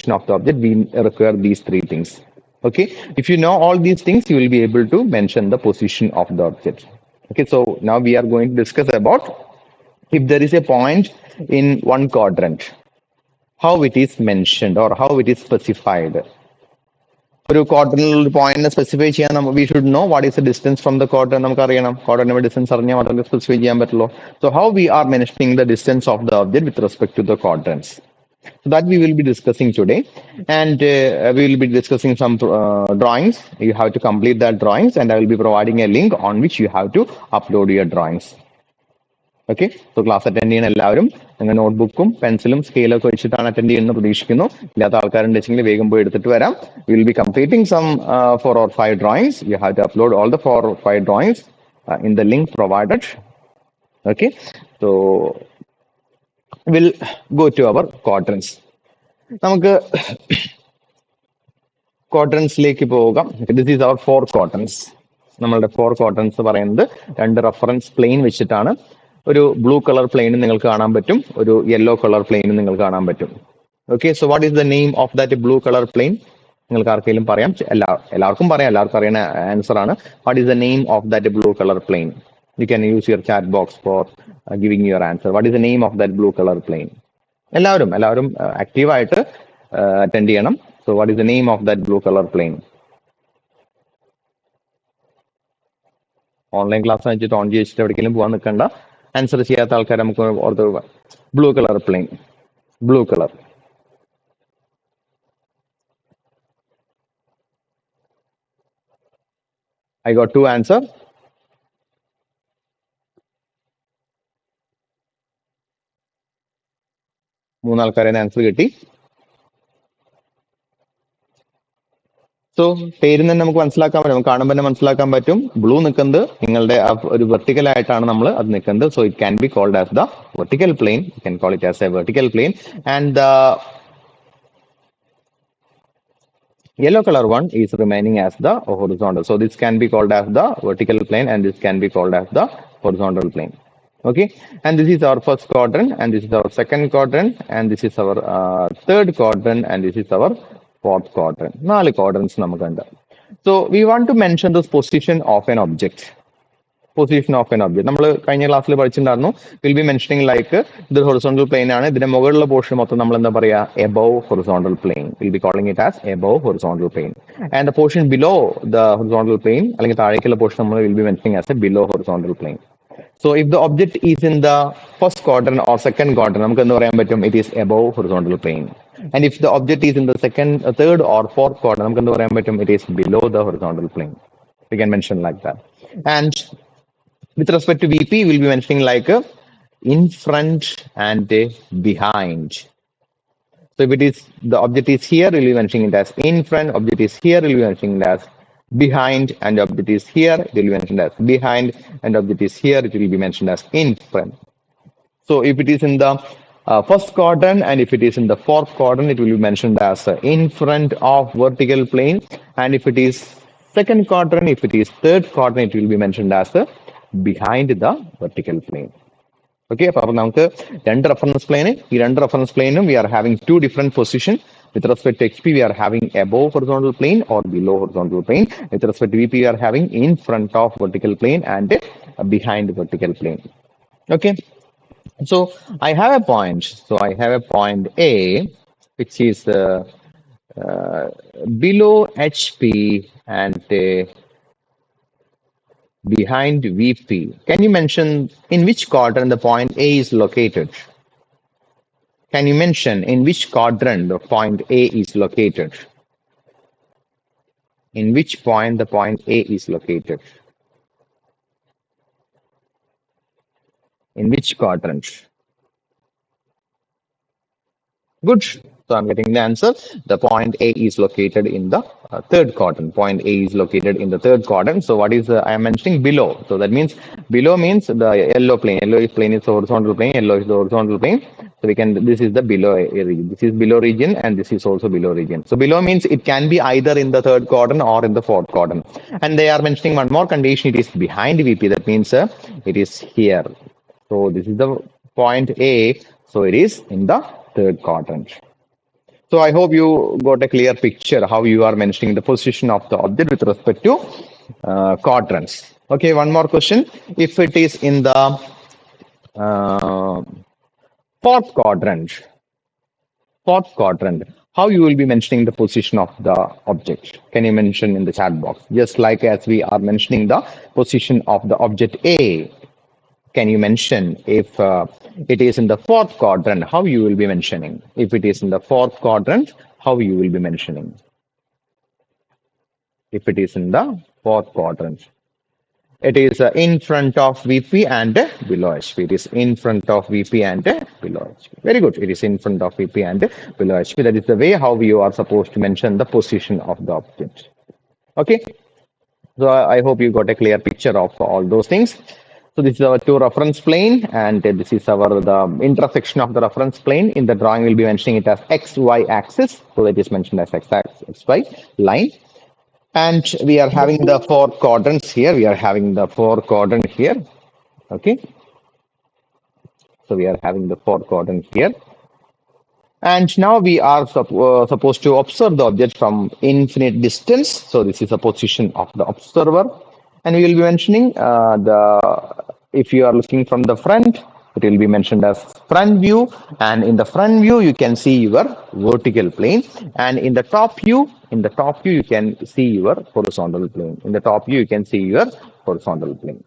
of the object, we require these three things. Okay, if you know all these things, you will be able to mention the position of the object. Okay, so now we are going to discuss about if there is a point in one quadrant, how it is mentioned or how it is specified. ഒരു ക്വാർട്ടറിൽ ഒരു പോയിന്റിനെ specify ചെയ്യാൻ we should know what is the distance from the quarter. നമുക്ക് അറിയണം ക്വാർട്ടറിന്റെ distance അറിഞ്ഞാൽ മാത്രമേ സ്പെസിഫൈ ചെയ്യാൻ പറ്റുള്ളൂ. So how we are mentioning the distance of the object with respect to the quadrants. So that we will be discussing today, and we will be discussing some drawings. You have to complete that drawings, and I will be providing a link on which you have to upload your drawings. Okay, so class attend ചെയ്യുന്ന എല്ലാവരും നിങ്ങൾ നോട്ട്ബുക്കും പെൻസിലും സ്കെയിലൊക്കെ വെച്ചിട്ടാണ് attend ചെയ്യുന്നത് പ്രതീക്ഷിക്കുന്നു. ഇല്ലാത്ത ആൾക്കാരുണ്ടെങ്കിൽ വേഗം പോയി എടുത്തിട്ട് വരാം. We will be completing some 4 or 5 drawings. You have to upload all the 4 or 5 drawings in the link provided. Okay, so we'll go to our quadrants. നമുക്ക് ക്വാഡ്രൻസിലേക്ക് പോകാം. This is our 4 quadrants. നമ്മളുടെ 4 quadrants പറയുന്നത് 2 reference plain വെച്ചിട്ടാണ്. ഒരു blue colour പ്ലെയിനും നിങ്ങൾക്ക് കാണാൻ പറ്റും, ഒരു യെല്ലോ കളർ പ്ലെയിനും നിങ്ങൾക്ക് കാണാൻ പറ്റും. Okay, so what is the name of that blue colour plane? നിങ്ങൾക്ക് ആർക്കെങ്കിലും പറയാം? എല്ലാവർക്കും പറയാം, എല്ലാവർക്കും അറിയുന്ന ആൻസർ ആണ്. What is the name of that blue colour plane? You can use your chat box for giving your answer. What is the name of that blue color plane? എല്ലാവരും active ആയിട്ട് അറ്റൻഡ് ചെയ്യണം. So what is the name of that blue color plane? Online class വെച്ചിട്ട് on ചെയ്തിട്ട് എവിടേക്കെങ്കിലും പോകാൻ നിൽക്കണ്ട. Answer ചെയ്യാത്ത ആൾക്കാർ നമുക്ക് ഓർത്ത് blue colour plane. Blue colour. I got 2 answer. മൂന്നാൾക്കാരെ ആൻസർ കിട്ടി. സോ പേരിൽ തന്നെ നമുക്ക് മനസ്സിലാക്കാൻ പറ്റും, കാണുമ്പോൾ തന്നെ മനസ്സിലാക്കാൻ പറ്റും. ബ്ലൂ നിൽക്കുന്നത് നിങ്ങളുടെ ഒരു വെർട്ടിക്കൽ ആയിട്ടാണ് നമ്മൾ അത് നിൽക്കുന്നത്. So it can be called as the vertical plane. You can call it as a vertical plane. And the yellow color one is remaining as the horizontal. So this can be called as the vertical plane, and this can be called as the horizontal plane. Okay, and this is our first quadrant, and this is our second quadrant, and this is our third quadrant, and this is our fourth quadrant. 4 quadrants namakunda. So we want to mention the position of an object. Position of an object. നമ്മൾ കഴിഞ്ഞ ക്ലാസ്സിൽ പഠിച്ചിട്ടുണ്ടായിരുന്നു. Will be mentioning like ഇത് horizontal plane ആണ്. ഇതിന്റെ മുകളിലുള്ള portion മൊത്തം നമ്മൾ എന്താ പറയാ? Above horizontal plane. Will be calling it as above horizontal plane. And the portion below the horizontal plane, അല്ലെങ്കിൽ താഴേക്കുള്ള പോർഷൻ നമ്മൾ will be mentioning as A below horizontal plane. So if the object is in the first quadrant or second quadrant, നമുക്ക് എന്ത് പറയാൻ പറ്റും? It is above horizontal plane. And if the object is in the second, third or fourth quadrant, നമുക്ക് എന്ത് പറയാൻ പറ്റും? It is below the horizontal plane. We can mention like that. And with respect to VP, we'll be mentioning like in front and behind. So if it is the object is here, we'll be mentioning it as in front. Object is here, we'll be mentioning it as behind, and object is here, it will be mentioned as behind, and object is here, it will be mentioned as in front. So if it is in the first quadrant, and if it is in the fourth quadrant, it will be mentioned as in front of vertical plane. And if it is second quadrant, if it is third quadrant, it will be mentioned as behind the vertical plane. Okay, അപ്പോൾ നമുക്ക് 2 reference പ്ലെയിന്, ഈ 2 reference പ്ലെയിനും we are having 2 different position. With respect to XP, we are having above horizontal plane or below horizontal plane. With respect to VP, we are having in front of vertical plane and behind vertical plane. Okay, so I have a point. So I have a point A, which is below HP and behind VP. Can you mention in which quadrant the point A is located? Can you mention in which quadrant the point A is located? In which point the point A is located? In which quadrant? Good. So I'm getting the answer. The point A is located in the third quadrant. Point A is located in the third quadrant. So what is I am mentioning below. So that means below means the yellow plane. Yellow plane is the horizontal plane. Yellow is the horizontal plane. So we can, this is the below region. This is below region, and this is also below region. So below means it can be either in the third quadrant or in the fourth quadrant. And they are mentioning one more condition. It is behind VP. That means it is here. So this is the point A. So it is in the third quadrant. So I hope you got a clear picture how you are mentioning the position of the object with respect to quadrants. Okay, one more question. If it is in the uh, fourth quadrant, how you will be mentioning the position of the object? Can you mention in the chat box? Just like as we are mentioning the position of the object A, can you mention if it is in the fourth quadrant, how you will be mentioning? If it is in the fourth quadrant, how you will be mentioning? If it is in the fourth quadrant. It is in front of VP and below HP. It is in front of VP and below HP. Very good. It is in front of VP and below HP. That is the way how you are supposed to mention the position of the object. Okay. So I hope you got a clear picture of all those things. So this is our two reference plane, and this is our the intersection of the reference plane. In the drawing, we'll be mentioning it as XY axis. So it is mentioned as XY line. And we are having the four quadrants here. We are having the four quadrant here. Okay. So we are having the four quadrant here. And now we are supposed to observe the object from infinite distance. So this is the position of the observer. And we will be mentioning if you are looking from the front, it will be mentioned as front view. And in the front view, you can see your vertical plane. And in the top view, you can see your horizontal plane. In the top view, you can see your horizontal plane.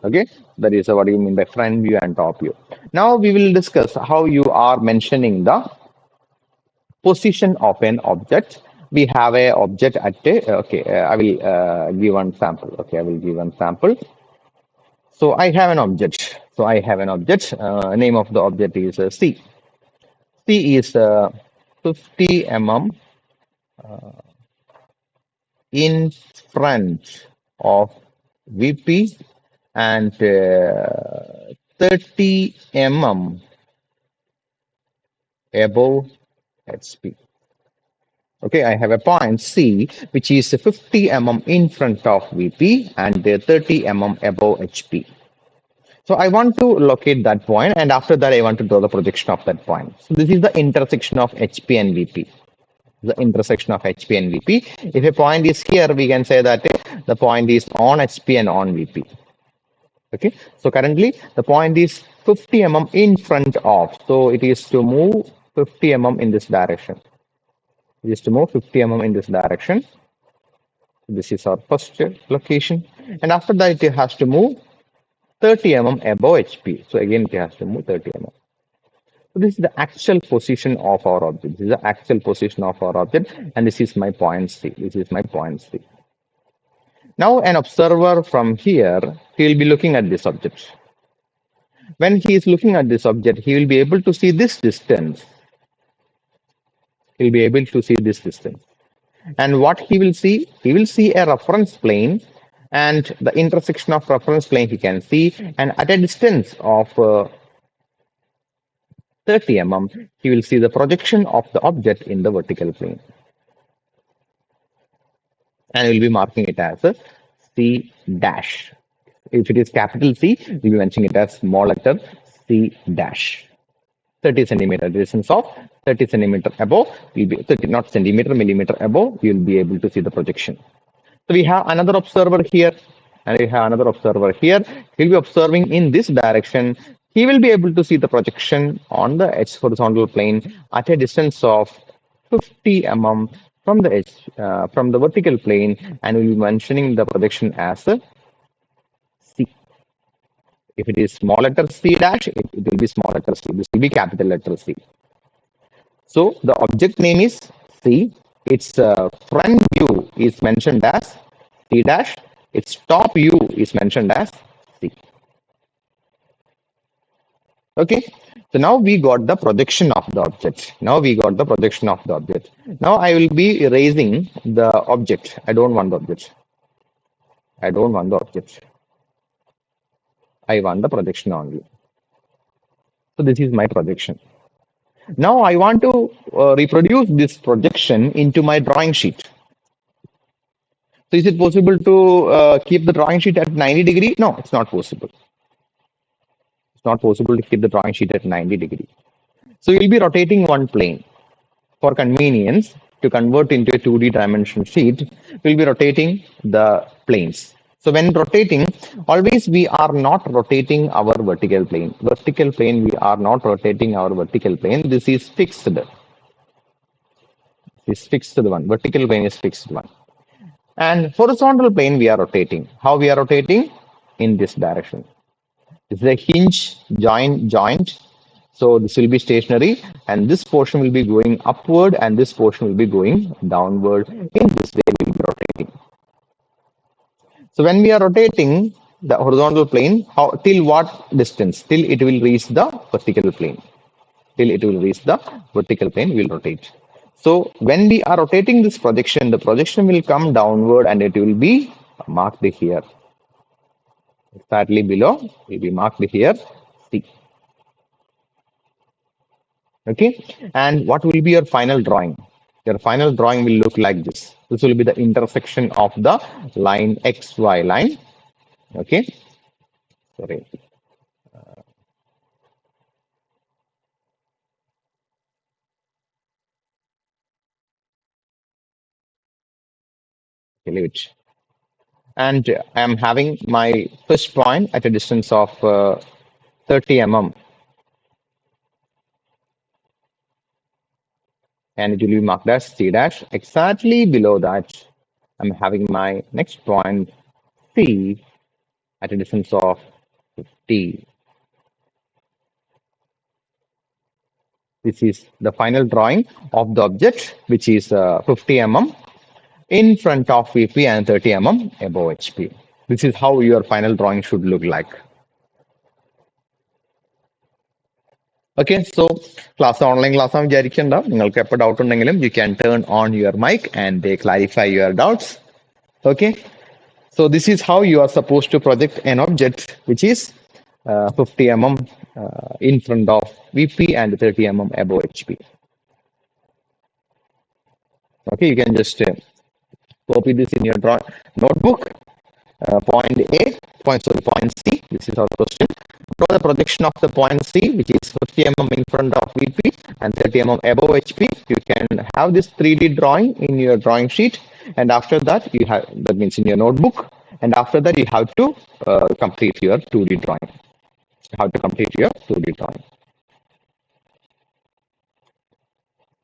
Okay, that is what you mean by front view and top view. Now we will discuss how you are mentioning the position of an object. We have a object at a, okay, I will give one sample. Okay, I will give one sample. So I have an object. Name of the object is C. C is 50 mm in front of VP and 30 mm above HP. Okay, I have a point C, which is 50 mm in front of VP and 30 mm above HP. So I want to locate that point, and after that, I want to draw the projection of that point. So this is the intersection of HP and VP. The intersection of HP and VP. If a point is here, we can say that the point is on HP and on VP. Okay, so currently the point is 50 mm in front of. So it is to move 50 mm in this direction. It is to move 50 mm in this direction. This is our first location. And after that, it has to move 30 mm above HP. So again, it has to move 30 mm. So this is the actual position of our object. This is the actual position of our object. And this is my point C. This is my point C. Now an observer from here, he will be looking at this object. When he is looking at this object, he will be able to see this distance. He'll be able to see this distance. And what he will see a reference plane, and the intersection of reference plane he can see, and at a distance of 30 mm, he will see the projection of the object in the vertical plane. And we'll be marking it as a C dash. If it is capital C, we'll be mentioning it as small letter C dash. 30 centimeter distance of 30 centimeter above, will be 30, not centimeter, millimeter above, you'll be able to see the projection. So we have another observer here, and we have another observer here. He'll be observing in this direction. He will be able to see the projection on the H horizontal plane at a distance of 50 mm from the vertical plane, and we'll be mentioning the projection as a C. If it is small letter C dash, it will be small letter C. This will be capital letter C. So the object name is C. Its front view is mentioned as C dash. Its top view is mentioned as C. Okay. So now we got the projection of the object. Now I will be erasing the object. I don't want the object. I want the projection only. So this is my projection. Now I want to reproduce this projection into my drawing sheet. So is it possible to keep the drawing sheet at 90 degree? No, it's not possible. It's not possible to keep the drawing sheet at 90 degree. So you'll be rotating one plane. for convenience, to convert into a 2D dimension sheet, we'll be rotating the planes. So when rotating, always we are not rotating our vertical plane. Vertical plane, we are not rotating our vertical plane. This is fixed. This fixed one. Vertical plane is fixed one. And horizontal plane, we are rotating. How we are rotating? In this direction. This is a hinge joint. So this will be stationary and this portion will be going upward and this portion will be going downward. In this way, we will be rotating. So when we are rotating the horizontal plane, till what distance? Till it will reach the vertical plane. Till it will reach the vertical plane, we will rotate. So when we are rotating this projection, the projection will come downward and it will be marked here. Exactly below, it will be marked here, C. Okay, and what will be your final drawing? Your final drawing will look like this. This will be the intersection of the line XY line. Okay, sorry. Leave it. And I am having my first point at a distance of 30 mm. And it will be marked as C dash. Exactly below that, I'm having my next point C at a distance of 50. This is the final drawing of the object, which is 50 mm in front of VP and 30 mm above HP. This is how your final drawing should look like. Okay, so class online class doubt you can turn on your mic and they clarify your doubts. Okay, so this is how you are supposed to project an object which is 50 mm in front of VP and 30 mm above HP. Okay, you can just copy this in your notebook. Point A, point C. This is our question. Draw the projection of the point C, which is 50 mm in front of VP and 30 mm above HP. You can have this 3D drawing in your drawing sheet, and after that, you have that means in your notebook, and after that, you have to complete your 2D drawing. You have to complete your 2D drawing.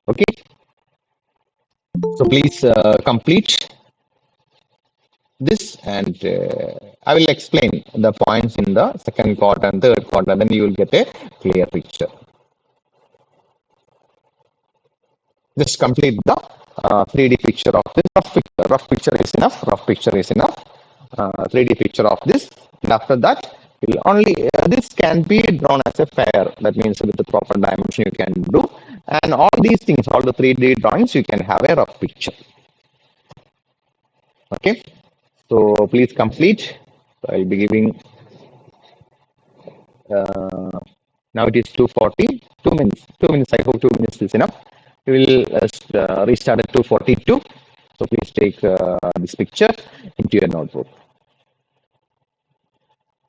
Okay. So please complete this, and I will explain the points in the second quarter and third quarter, then you will get a clear picture. Just complete the 3D picture of this. Rough picture is enough. 3D picture of this, and after that, will only this can be drawn as a pair. That means with the proper dimension you can do, and all these things, all the 3D drawings, you can have a rough picture. Okay. So please complete. So I'll be giving. Now it is 2:40. 2 minutes. 2 minutes. I hope 2 minutes is enough. We will restart at 2:42. So please take this picture into your notebook.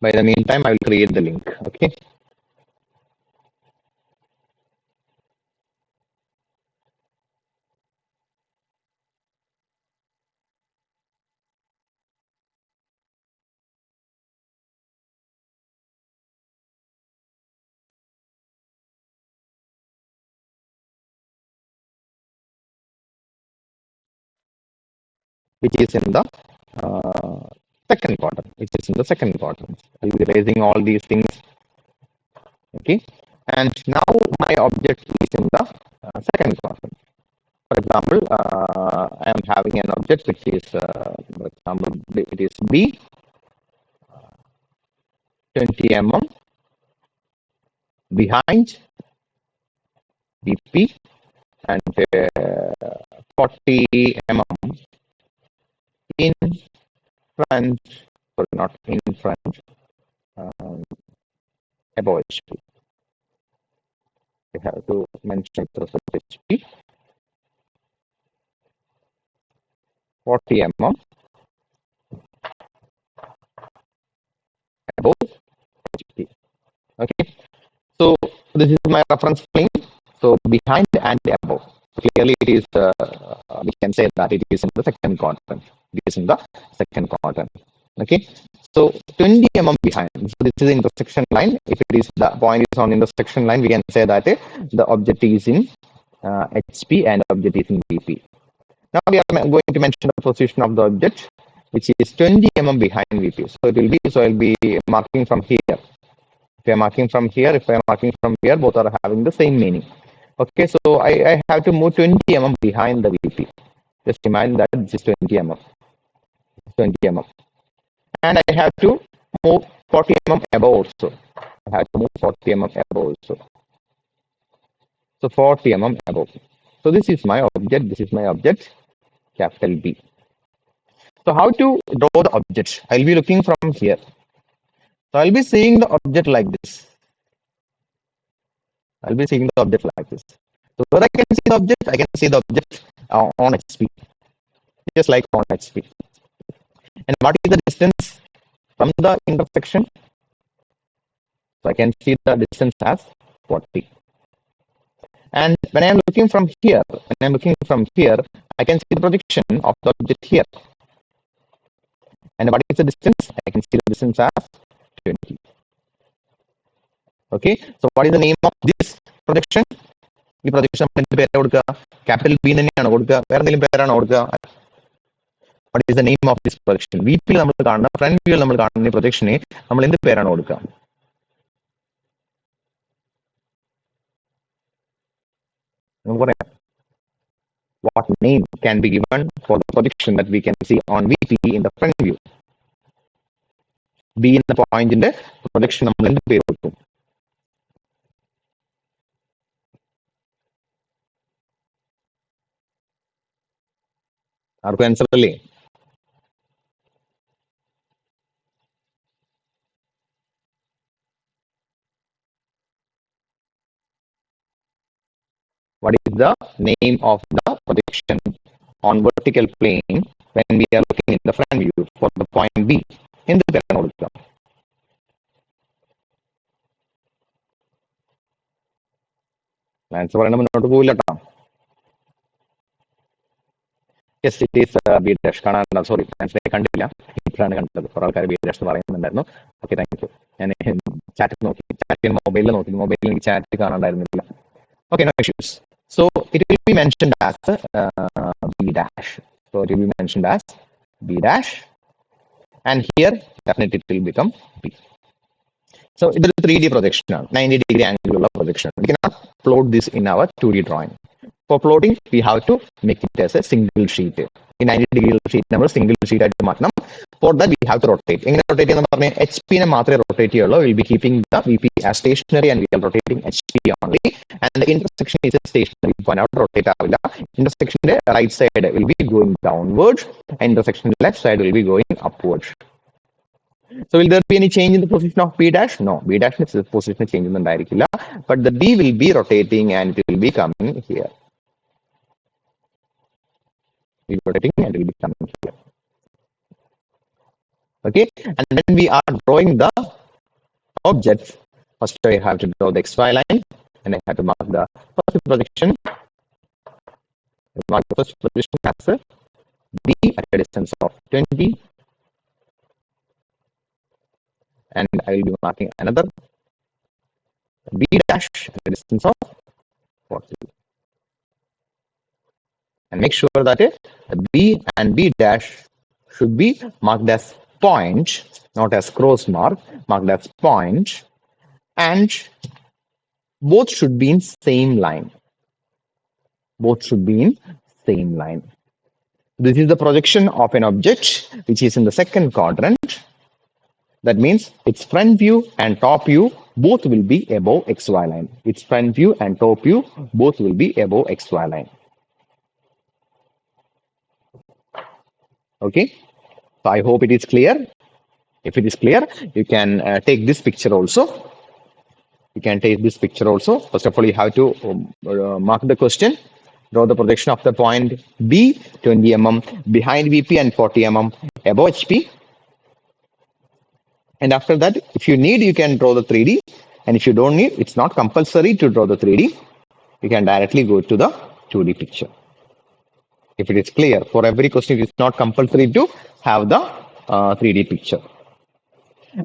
By the meantime, I will create the link. Okay. Which is in the second quadrant. I'll be raising all these things. Okay. And now my object is in the second quadrant. For example, I am having an object which is, for example, it is B, 20 mm behind BP and 40 mm in front, or not in front, above HP. We have to mention HP, 40 mm above HP. Okay, so this is my reference plane. So behind and above. Clearly, it is. We can say that it is in the second quadrant. It is in the second quadrant. Okay. So 20 behind. So this is the intersection line. If it is the point is on intersection line, we can say that the object is in HP and object is in VP. Now we are going to mention the position of the object, which is 20 behind VP. So it will be. So I'll be marking from here. If I am marking from here, if I am marking from here, both are having the same meaning. Okay, so I have to move 20 behind the VP. Just imagine that this is 20 and I have to move 40 above also. I have to move 40 above also. So 40 above. So this is my object. This is my object, capital B. So how to draw the object? I'll be looking from here. So I'll be seeing the object like this. I'll be seeing the object like this. So where I can see the object, I can see the object on HP, just like on HP. And what is the distance from the intersection? So I can see the distance as 40. And when I am looking from here, I can see the projection of the object here. And what is the distance? I can see the distance as 20. Okay, so what is the name of this projection? The projection capital B what is the name of this projection? VP front view projection what name can be given for the projection that we can see on VP in the front view? B in the point in the projection answer what is the name of the projection on vertical plane when we are looking in the front view for the point B in the paranoid? Answer yes, it is B dash. Sorry, answer കണ്ടില്ല ഇപ്പോഴാണ് കണ്ടത് കുറെ ആൾക്കാർ B dash പറയുന്നുണ്ടായിരുന്നു. Okay, thank you. ഞാൻ chat നോക്കി, മൊബൈലിൽ എനിക്ക് chat കാണാണ്ടായിരുന്നില്ല. Okay, no issues. So it will be mentioned as B dash. So it will be mentioned as B dash, and here definitely it will become B. So it is a 3D projection, 90-degree angular projection. We cannot plot this in our 2D drawing. For plotting, we have to make it as a single sheet. In 90-degree sheet number, single sheet at the for that we have to rotate. In rotate HP rotate, we'll be keeping the VP as stationary and we are rotating HP only. And the intersection is a stationary point out rotate. Intersection the right side will be going downwards, and intersection left side will be going upwards. So will there be any change in the position of B dash? No, B dash is the position change in the direction, but the D will be rotating and it will be coming here. Be rotating and it will be coming here. Okay, and when we are drawing the object, first I have to draw the XY line, and I have to mark the first projection. Mark the first projection as B at a distance of 20. And I will be marking another B dash at a distance of 40. And make sure that B and B dash should be marked as point, not as cross mark, marked as point, and both should be in same line. Both should be in same line. This is the projection of an object which is in the second quadrant. That means its front view and top view both will be above XY line. Its front view and top view both will be above XY line. Okay, so I hope it is clear. If it is clear, you can take this picture also. You can take this picture also. First of all, you have to mark the question. Draw the projection of the point B, 20 behind VP and 40 above HP. And after that, if you need, you can draw the 3D. And if you don't need, it's not compulsory to draw the 3D. You can directly go to the 2D picture. If it is clear, for every question, it is not compulsory to have the 3D picture.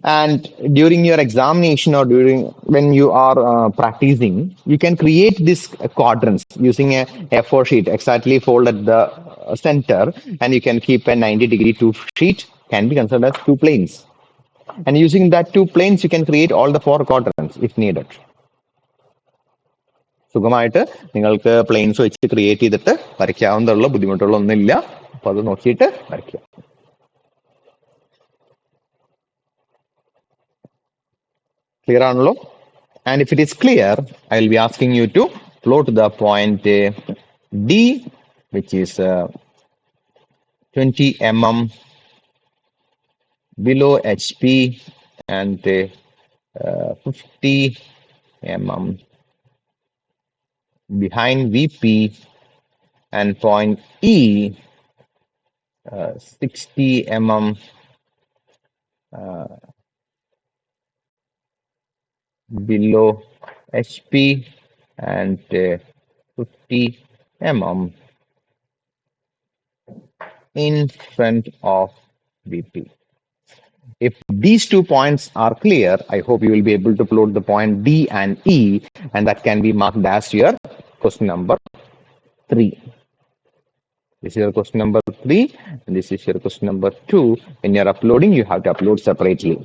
And during your examination or during when you are practicing, you can create these quadrants using a A4 sheet, exactly fold at the center, and you can keep a 90-degree two sheet, can be considered as two planes. And using that two planes, you can create all the four quadrants if needed. സുഖമായിട്ട് നിങ്ങൾക്ക് planes വെച്ച് create ചെയ്തിട്ട് വരയ്ക്കാവുന്നതുള്ള ബുദ്ധിമുട്ടുകളൊന്നുമില്ല. അപ്പൊ അത് നോക്കിയിട്ട് വരയ്ക്കുക. Clear ആണല്ലോ? And if it is clear, I will be asking you to plot the point D, which is 20 mm below HP and 50 mm behind VP, and point E 60 mm below HP and 50 mm in front of VP. If these 2 points are clear, I hope you will be able to plot the point D and E, and that can be marked as your question number 3. This is your question number 3, and this is your question number 2. When you are uploading, you have to upload separately.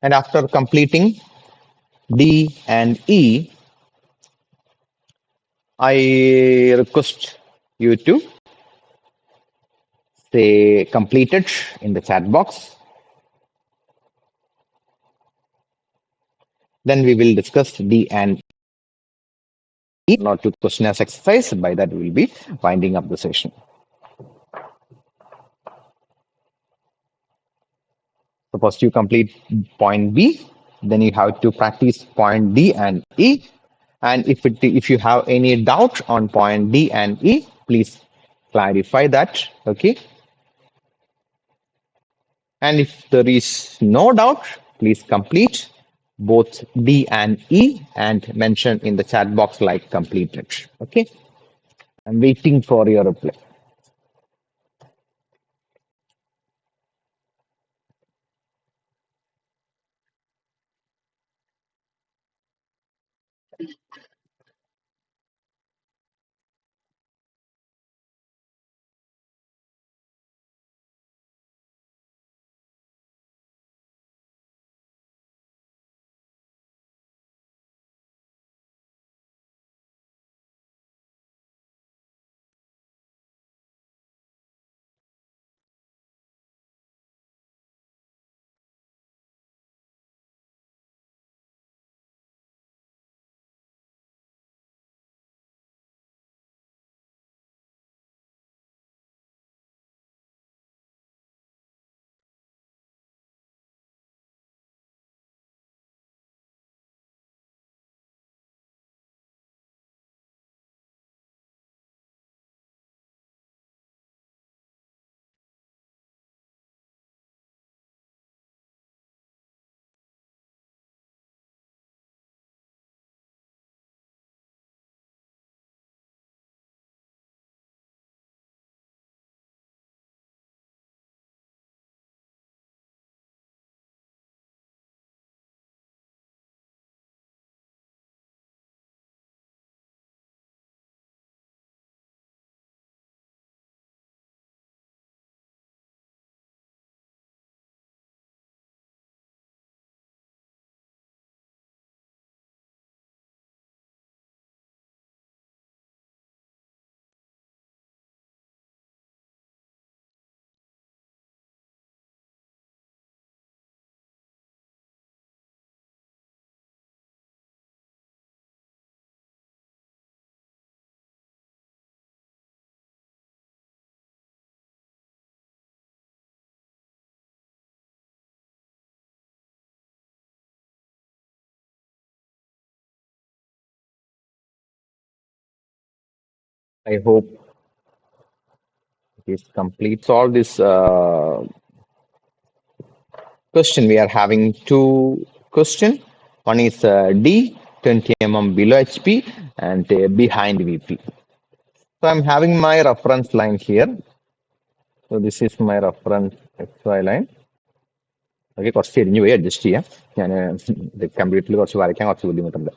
And after completing D and E, I request you to say completed in the chat box. Then we will discuss D and E, not to question as exercise. By that, we will be winding up the session. Suppose you complete point B, then you have to practice point D and E. And if you have any doubt on point D and E, please clarify that. Okay. And if there is no doubt, please complete both D and E and mention in the chat box like completed. Okay. I'm waiting for your reply. I hope it completes all this question. We are having 2 questions. One is D, 20 mm below HP and behind VP. So I'm having my reference line here. So this is my reference XY line. Okay, കുറച്ച് തിരിഞ്ഞു പോയി adjust ചെയ്യാം. ഞാൻ കമ്പ്യൂട്ടറിൽ കുറച്ച് വരയ്ക്കാൻ കുറച്ച് ബുദ്ധിമുട്ടുണ്ട്.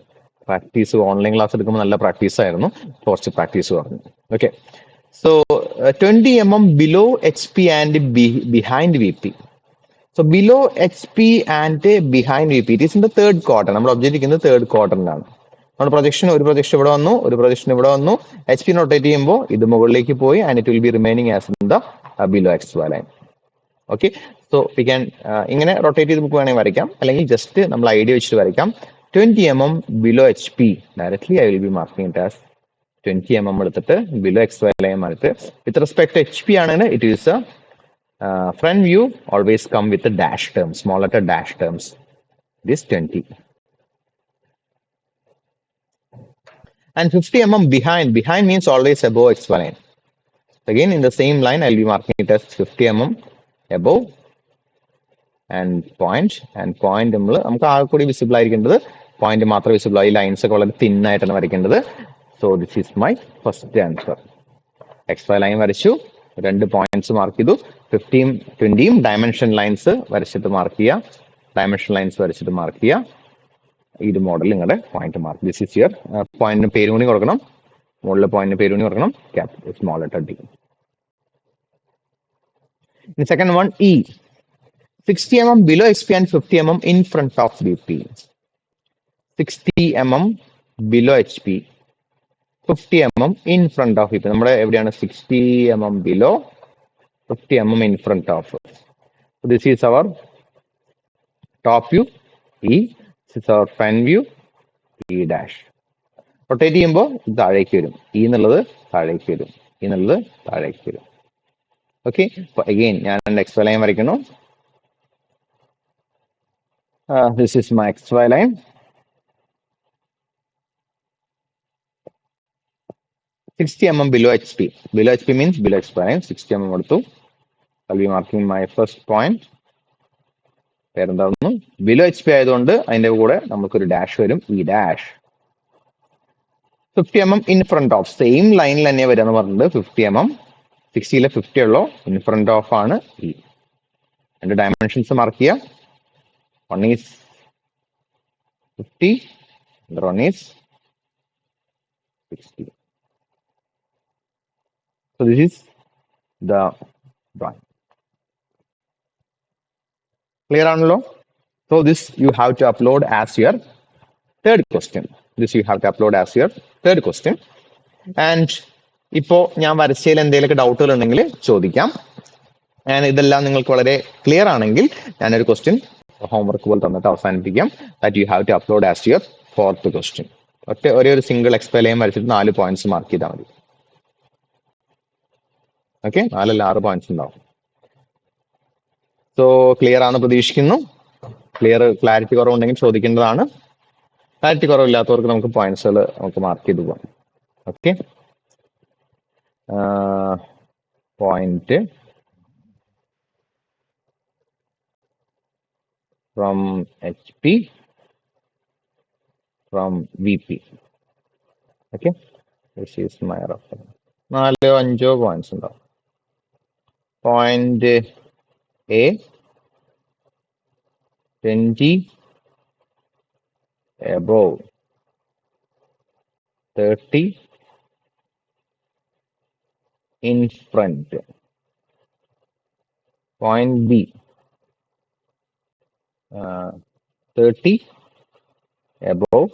പ്രാക്ടീസ് ഓൺലൈൻ ക്ലാസ് എടുക്കുമ്പോൾ നല്ല പ്രാക്ടീസ് ആയിരുന്നു, കുറച്ച് പ്രാക്ടീസ് പറഞ്ഞു. Okay, so 20 mm below HP and behind VP. So below HP and behind VP, it is in the third quadrant. നമ്മൾ ഒബ്ജക്റ്റ് ഇരിക്കുന്നത് തേർഡ് ക്വാർട്ടറിലാണ്. നമ്മുടെ പ്രൊജക്ഷൻ ഒരു പ്രൊജക്ഷൻ ഇവിടെ വന്നു, ഒരു പ്രൊജക്ഷൻ ഇവിടെ വന്നു. HP റൊട്ടേറ്റ് ചെയ്യുമ്പോൾ ഇത് മുകളിലേക്ക് പോയി and it will B remaining as in the below XY line. Okay, so we can ഇങ്ങനെ റൊട്ടേറ്റ് ചെയ്ത് നമുക്ക് വേണമെങ്കിൽ വരയ്ക്കാം, അല്ലെങ്കിൽ ജസ്റ്റ് നമ്മൾ ഐഡിയ വെച്ചിട്ട് വരയ്ക്കാം. 20 mm below HP, directly I will be marking it as 20 mm എടുത്തിട്ട് ബിലോ XY ലൈൻ മാറിയിട്ട് വിത്ത് റെസ്പെക്ട് HP ആണെങ്കിൽ it is front view always come with a dash term, small letter dash terms. This 20. And 50 mm behind. Behind means always above XY line. Again, in the same line, I'll be marking it as 50 mm above and point. And point നമുക്ക് ആകെ കൂടി visible ആയിരിക്കേണ്ടത് point മാത്രം visible ആയി, lines ഒക്കെ വളരെ thin ആയിട്ടാണ് വരയ്ക്കേണ്ടത്. So this is my first answer. XY line വരച്ചു, രണ്ട് പോയിന്റ്സ് മാർക്ക് ചെയ്തു. 15 20യും ഡയമെൻഷൻ ലൈൻസ് വരച്ചിട്ട് മാർക്ക് ചെയ്യുക, ഡയമെൻഷൻ ലൈൻസ് വരച്ചിട്ട് മാർക്ക് ചെയ്യുക. ഇത് മോഡൽ നിങ്ങളുടെ point mark. This is your പോയിന്റിന് പേര് കൂടി കൊടുക്കണം, മുകളിലെ പോയിന്റിന് പേര് കൂടി കൊടുക്കണം, capital small letter D. Second one E, 60 mm below HP and 50 mm in front of VP. 60 mm below HP, 50 mm in front of VP. നമ്മുടെ എവിടെയാണ് 60 mm below, 50 mm in front of. So this is our top view E, this is our front view E dash. Rotate ചെയ്യുമ്പോൾ താഴേക്ക് വരും, E എന്നുള്ളത് താഴേക്ക് വരും, E എന്നുള്ളത് താഴേക്ക് വരും. ഓക്കെ, അപ്പൊ അഗെയിൻ ഞാൻ XY ലൈൻ വരയ്ക്കുന്നു. This is my XY line. 60 mm below HP. Below HP means below XY line. 60 mm എടുത്തു. I'll be marking my first point. പേരെന്താവുന്നു, ബിലോ HP ആയതുകൊണ്ട് അതിന്റെ കൂടെ നമുക്കൊരു ഡാഷ് വരും, E dash. 50 mm in front of, same ലൈനിൽ തന്നെ വരാന്ന് പറഞ്ഞിട്ടുണ്ട്. 50 mm, 60ലെ 50 ഉള്ളൂ, ഇൻ ഫ്രണ്ട് ഓഫ് ആണ് E. രണ്ട് ഡയമെൻഷൻസ് മാർക്ക് ചെയ്യാം. One is 50, another one is 60. So this is the drawing. Clear ആണല്ലോ? So this you have to upload as your third question. This you have to upload as your third question. And ഇപ്പോ ഞാൻ വരച്ചതിൽ എന്തെങ്കിലുമൊക്കെ ഡൗട്ടുകൾ ഉണ്ടെങ്കിൽ ചോദിക്കാം. ഇതെല്ലാം നിങ്ങൾക്ക് വളരെ clear ആണെങ്കിൽ ഞാനൊരു ക്വസ്റ്റ്യൻ ഹോംവർക്ക് പോലെ തന്നിട്ട് അവസാനിപ്പിക്കാം. That you have to upload as your fourth question. ഒരേ ഒരു സിംഗിൾ XY ലൈൻ വരച്ചിട്ട് 4 പോയിന്റ്സ് മാർക്ക് ചെയ്താൽ മതി. ഓക്കെ, 4 അല്ല 6 പോയിന്റ്സ് ഉണ്ടാവും. സോ ക്ലിയർ ആണെന്ന് പ്രതീക്ഷിക്കുന്നു. ക്ലാരിറ്റി കുറവുണ്ടെങ്കിൽ ചോദിക്കേണ്ടതാണ്. ക്ലാരിറ്റി കുറവില്ലാത്തവർക്ക് നമുക്ക് പോയിന്റ്സുകൾ നമുക്ക് മാർക്ക് ചെയ്ത് പോകാം. Okay, point from HP, from VP. Okay, this is my reference. 4-5 points ഉണ്ടാവും. Point A, 20 above, 30 in front. Point B, 30 above,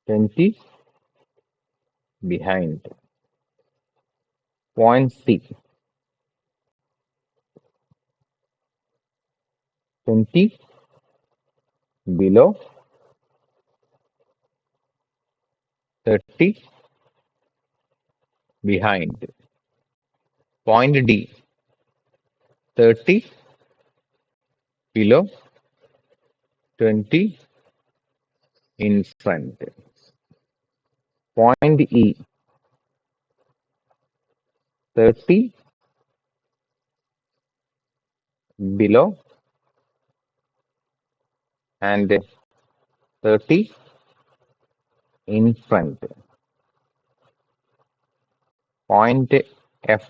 20 behind. Point C, 20 below, 30 behind. Point D, 30 below, 20 in front. Point E, 30 below, and 30 in front. Point F,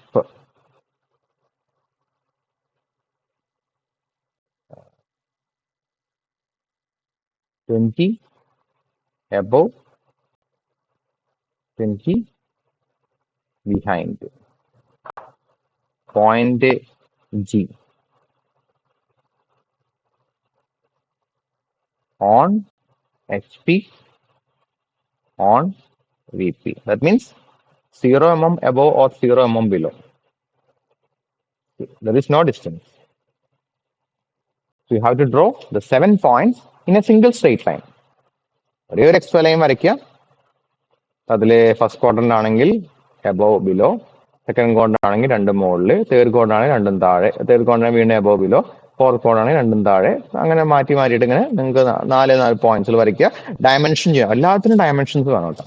20 above, 20 behind. Point G, on HP, on VP. That means 0 mm above or 0 mm below. There is no distance. So you have to draw the 7 points in a single straight line. ഒരേ ഒരു extra line വരയ്ക്കുക. അതിൽ first quadrant ആണെങ്കിൽ above below, second quadrant ആണെങ്കിൽ രണ്ടും മുകളിൽ, third quadrant ആണെങ്കിൽ രണ്ടും താഴെ, തേർഡ് ക്വാഡ്രന്റ് വീണ്ടും എബോവ് ബിലോ, ഫോർത്ത് ക്വാഡ്രന്റ് ആണെങ്കിൽ രണ്ടും താഴെ. അങ്ങനെ മാറ്റി മാറ്റിയിട്ട് ഇങ്ങനെ നിങ്ങൾക്ക് 4 പോയിന്റ്സിൽ വരയ്ക്കുക. ഡയമെൻഷൻ ചെയ്യാം. എല്ലാത്തിനും ഡയമെൻഷൻസ് വേണം കേട്ടോ.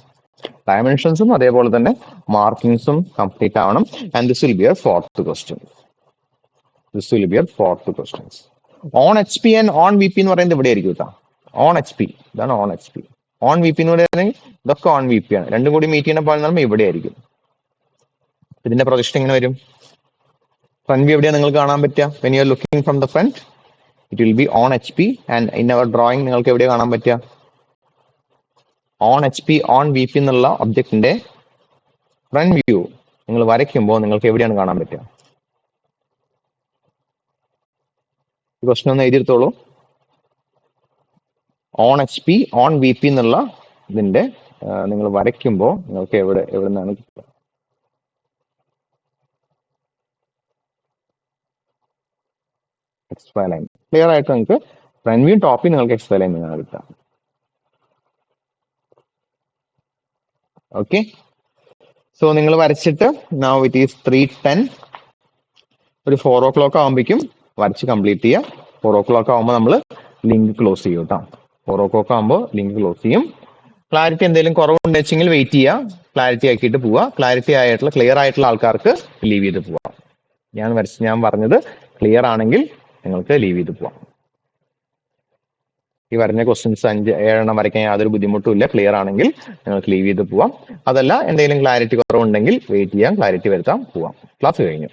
ഡയമെൻഷൻസും അതേപോലെ തന്നെ മാർക്കിങ്സും കംപ്ലീറ്റ് ആവണം. And this will be your fourth question. This will be your fourth questions. On H P and on V P എന്ന് പറയുന്നത് ഇവിടെ ആയിരിക്കും കേട്ടോ. ഓൺ എച്ച് പി, ഇതാണ് on H P. On V P എന്ന് പറയുകയാണെങ്കിൽ ഇതൊക്കെ ഓൺ വി പി ആണ്. രണ്ടും കൂടി മീറ്റ് ചെയ്യുന്ന പോലെ നമ്മൾ ഇവിടെ ആയിരിക്കും. ഇതിന്റെ പ്രൊജക്ഷൻ എങ്ങനെ വരും? ഫ്രണ്ട് വ്യൂ എവിടെയാണ് നിങ്ങൾക്ക് കാണാൻ പറ്റുക? When you are looking from the front it will be on H P. And in our drawing നിങ്ങൾക്ക് എവിടെയാണ് കാണാൻ പറ്റുക? On H P, on V P എന്നുള്ള ഒബ്ജക്റ്റിന്റെ ഫ്രണ്ട് വ്യൂ നിങ്ങൾ വരയ്ക്കുമ്പോൾ നിങ്ങൾക്ക് എവിടെയാണ് കാണാൻ പറ്റുക? ഈ ക്വസ്റ്റൻ ഒന്ന് എഴുതിയെടുത്തോളൂ. On H P, on V P എന്നുള്ള ഇതിന്റെ നിങ്ങൾ വരയ്ക്കുമ്പോൾ നിങ്ങൾക്ക് എവിടെ നിന്നാണ് കിട്ടുക? Extra line. ക്ലിയർ ആയിട്ട് നിങ്ങൾക്ക് ഫ്രണ്ട് വ്യൂ ടോപ്പിൽ നിങ്ങൾക്ക് എക്സ്ട്രാ ലൈൻ നിന്നാണ് കിട്ടുക. ഓക്കെ, സോ നിങ്ങൾ വരച്ചിട്ട് നൗ ഇറ്റ് ഈസ് 3:10. ഒരു 4 o'clock ആകുമ്പോഴേക്കും വരച്ച് കംപ്ലീറ്റ് ചെയ്യുക. 4 o'clock ആകുമ്പോൾ നമ്മൾ ലിങ്ക് ക്ലോസ് ചെയ്യും കേട്ടോ. 4 o'clock ആകുമ്പോൾ ലിങ്ക് ക്ലോസ് ചെയ്യും. ക്ലാരിറ്റി എന്തെങ്കിലും കുറവുണ്ടെങ്കിൽ വെയിറ്റ് ചെയ്യുക, ക്ലാരിറ്റി ആക്കിയിട്ട് പോവുക. ക്ലാരിറ്റി ആയിട്ടുള്ള ക്ലിയർ ആയിട്ടുള്ള ആൾക്കാർക്ക് ലീവ് ചെയ്ത് പോവാം. ഞാൻ പറഞ്ഞത് ക്ലിയർ ആണെങ്കിൽ നിങ്ങൾക്ക് ലീവ് ചെയ്ത് പോവാം. ഈ പറഞ്ഞ ക്വസ്റ്റ്യൻസ് 5-7 വരയ്ക്കാൻ യാതൊരു ബുദ്ധിമുട്ടും ഇല്ല. ക്ലിയർ ആണെങ്കിൽ നിങ്ങൾക്ക് ലീവ് ചെയ്ത് പോവാം. അതല്ല എന്തെങ്കിലും ക്ലാരിറ്റി കുറവുണ്ടെങ്കിൽ വെയിറ്റ് ചെയ്യാം, ക്ലാരിറ്റി വരുത്താം, പോവാം. ക്ലാസ് കഴിഞ്ഞു.